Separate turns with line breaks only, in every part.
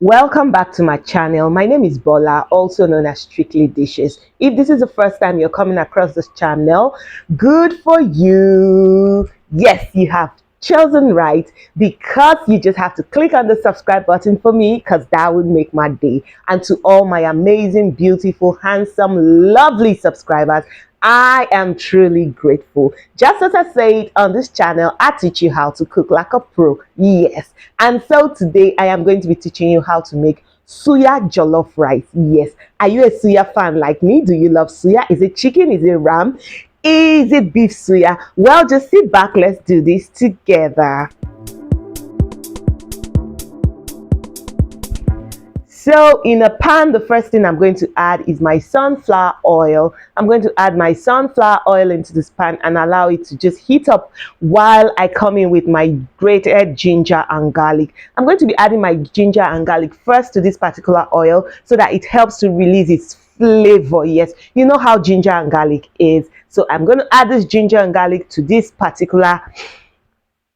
Welcome back to my channel. My name is Bola, also known as Strictly Dishes. If this is the first time you're coming across this channel, good for you. Yes, you have chosen right, because you just have to click on the subscribe button for me, because that would make my day. And to all my amazing, beautiful, handsome, lovely subscribers, I am truly grateful. Just as I said, on this channel, I teach you how to cook like a pro. Yes. And so today I am going to be teaching you how to make Suya Jollof rice. Yes. Are you a Suya fan like me? Do you love Suya? Is it chicken? Is it ram? Is it beef Suya? Well, just sit back. Let's do this together. So in a pan, the first thing I'm going to add is my sunflower oil. I'm going to add my sunflower oil into this pan and allow it to just heat up while I come in with my grated ginger and garlic. I'm going to be adding my ginger and garlic first to this particular oil so that it helps to release its flavor. Yes, you know how ginger and garlic is. So I'm going to add this ginger and garlic to this particular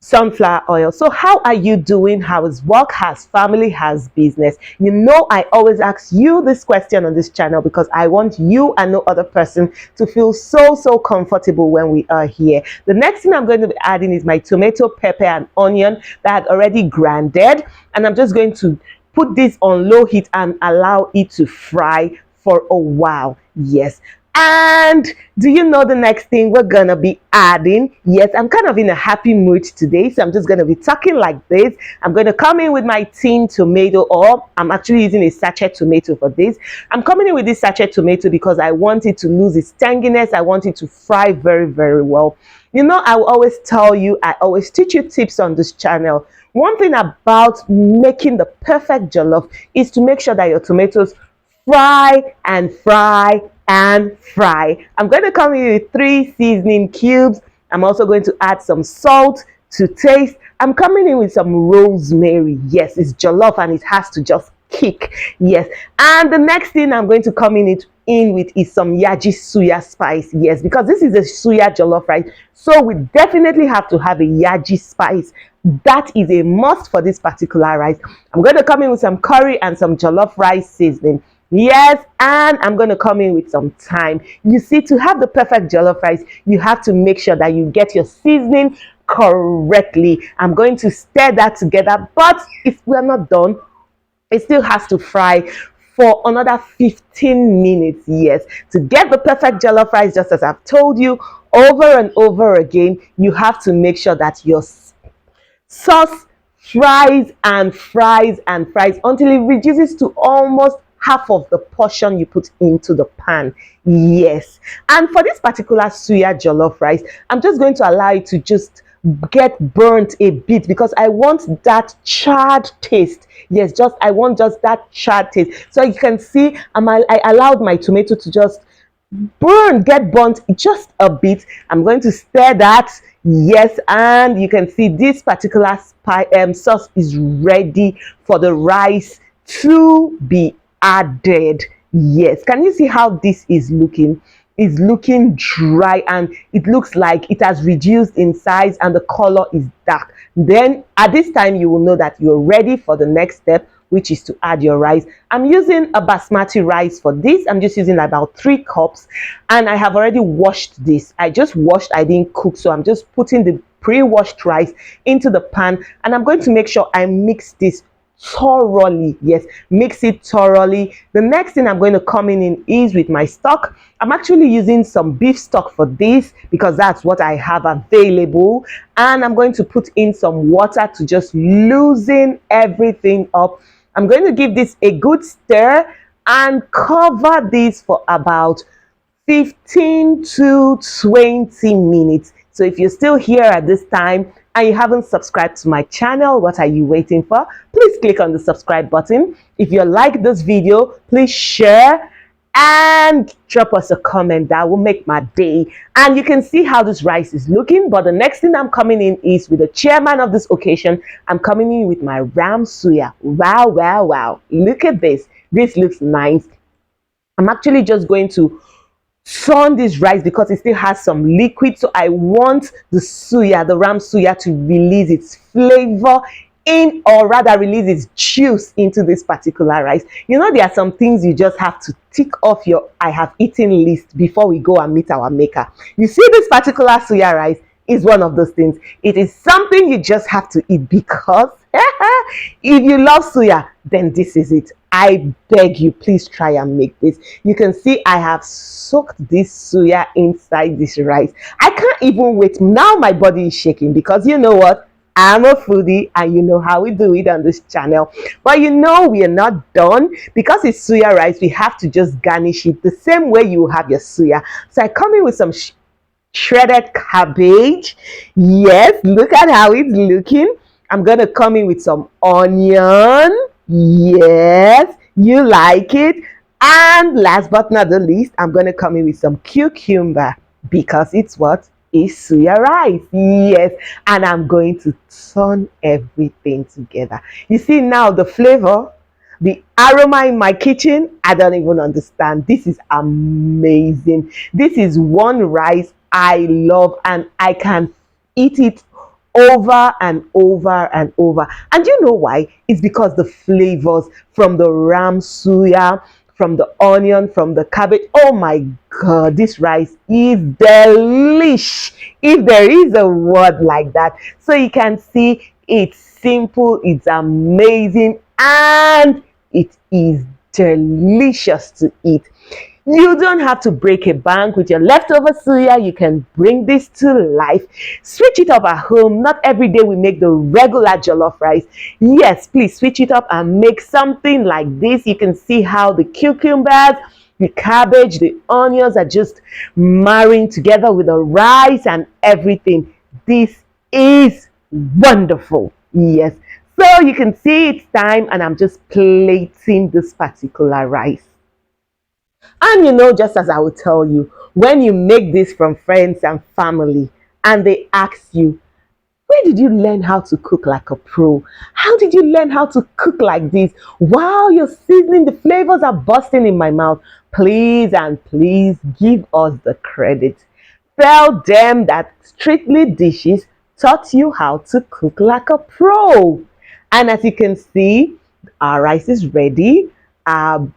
sunflower oil. So how are you doing? How is work? How's family? How's business? You know, I always ask you this question on this channel because I want you and no other person to feel so comfortable when we are here. The next thing I'm going to be adding is my tomato, pepper and onion that I already grinded, and I'm just going to put this on low heat and allow it to fry for a while. Yes. And do you know the next thing we're gonna be adding? Yes, I'm kind of in a happy mood today, so I'm just gonna be talking like this. I'm gonna come in with my tin tomato, or I'm actually using a sachet tomato for this. I'm coming in with this sachet tomato because I want it to lose its tanginess. I want it to fry very well. You know, I will always tell you, I always teach you tips on this channel. One thing about making the perfect jollof is to make sure that your tomatoes fry and fry and fry. I'm going to come in with 3 seasoning cubes. I'm also going to add some salt to taste. I'm coming in with some rosemary. Yes, it's jollof and it has to just kick. Yes. And the next thing I'm going to come in with is some yaji suya spice. Yes, because this is a suya jollof rice, so we definitely have to have a yaji spice. That is a must for this particular rice. I'm going to come in with some curry and some jollof rice seasoning. Yes, and I'm going to come in with some thyme. You see, to have the perfect jollof rice, you have to make sure that you get your seasoning correctly. I'm going to stir that together, but if we're not done, it still has to fry for another 15 minutes. Yes, to get the perfect jollof rice, just as I've told you over and over again, you have to make sure that your sauce fries and fries and fries until it reduces to almost half of the portion you put into the pan. Yes. And for this particular suya jollof rice, I'm just going to allow it to just get burnt a bit because I want that charred taste. Yes, I want just that charred taste. So you can see I allowed my tomato to just get burnt just a bit. I'm going to stir that. Yes, and you can see this particular sauce is ready for the rice to be added. Yes, can you see how this is looking? It's looking dry and it looks like it has reduced in size and the color is dark. Then at this time you will know that you're ready for the next step, which is to add your rice. I'm using a basmati rice for this. I'm just using about 3 cups, and I have already washed this. I just washed, I didn't cook, so I'm just putting the pre-washed rice into the pan, and I'm going to make sure I mix this thoroughly. Yes, mix it thoroughly. The next thing I'm going to come in is with my stock. I'm actually using some beef stock for this because that's what I have available, and I'm going to put in some water to just loosen everything up. I'm going to give this a good stir and cover this for about 15 to 20 minutes. So if you're still here at this time and you haven't subscribed to my channel, what are you waiting for? Please click on the subscribe button. If you like this video, please share and drop us a comment. That will make my day. And you can see how this rice is looking. But the next thing I'm coming in is with the chairman of this occasion. I'm coming in with my ram suya. Wow. Look at this. This looks nice. I'm actually just going to sun this rice because it still has some liquid, so I want the ram suya to release its flavor in, or rather release its juice into this particular rice. You know, there are some things you just have to tick off your I have eaten list before we go and meet our maker. You see, this particular suya rice is one of those things. It is something you just have to eat, because if you love suya, then this is it. I beg you, please try and make this. You can see I have soaked this suya inside this rice. I can't even wait. Now my body is shaking, because you know what? I'm a foodie, and you know how we do it on this channel. But you know, we are not done. Because it's suya rice, we have to just garnish it the same way you have your suya. So I come in with some shredded cabbage. Yes, look at how it's looking. I'm gonna come in with some onion. Yes, you like it. And last but not the least, I'm gonna come in with some cucumber, because it's what is suya rice. Yes, and I'm going to turn everything together. You see now the flavor, the aroma in my kitchen, I don't even understand. This is amazing. This is one rice I love, and I can eat it over and over and over. And you know why? It's because the flavors from the ram suya, from the onion, from the cabbage. Oh my God, this rice is delish, if there is a word like that. So you can see it's simple, it's amazing, and it is delicious to eat. You don't have to break a bank with your leftover suya. You can bring this to life. Switch it up at home. Not every day we make the regular jollof rice. Yes, please switch it up and make something like this. You can see how the cucumbers, the cabbage, the onions are just marrying together with the rice and everything. This is wonderful. Yes. So you can see it's time, and I'm just plating this particular rice. And you know, just as I will tell you, when you make this from friends and family, and they ask you, where did you learn how to cook like a pro? How did you learn how to cook like this? Wow, you're seasoning, the flavors are bursting in my mouth. Please and please give us the credit. Tell them that Strictly Dishes taught you how to cook like a pro. And as you can see, our rice is ready. Our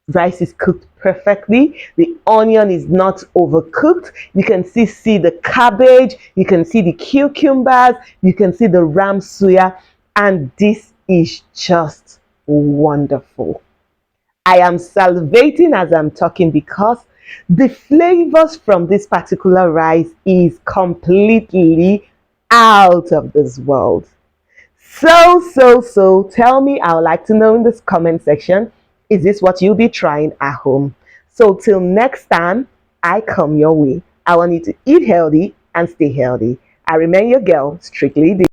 rice is cooked perfectly. The onion is not overcooked. You can see the cabbage, you can see the cucumbers, you can see the ram suya, and this is just wonderful. I am salivating as I'm talking, because the flavors from this particular rice is completely out of this world. So tell me, I would like to know in this comment section, is this what you'll be trying at home? So till next time I come your way, I want you to eat healthy and stay healthy. I remain your girl, Strictly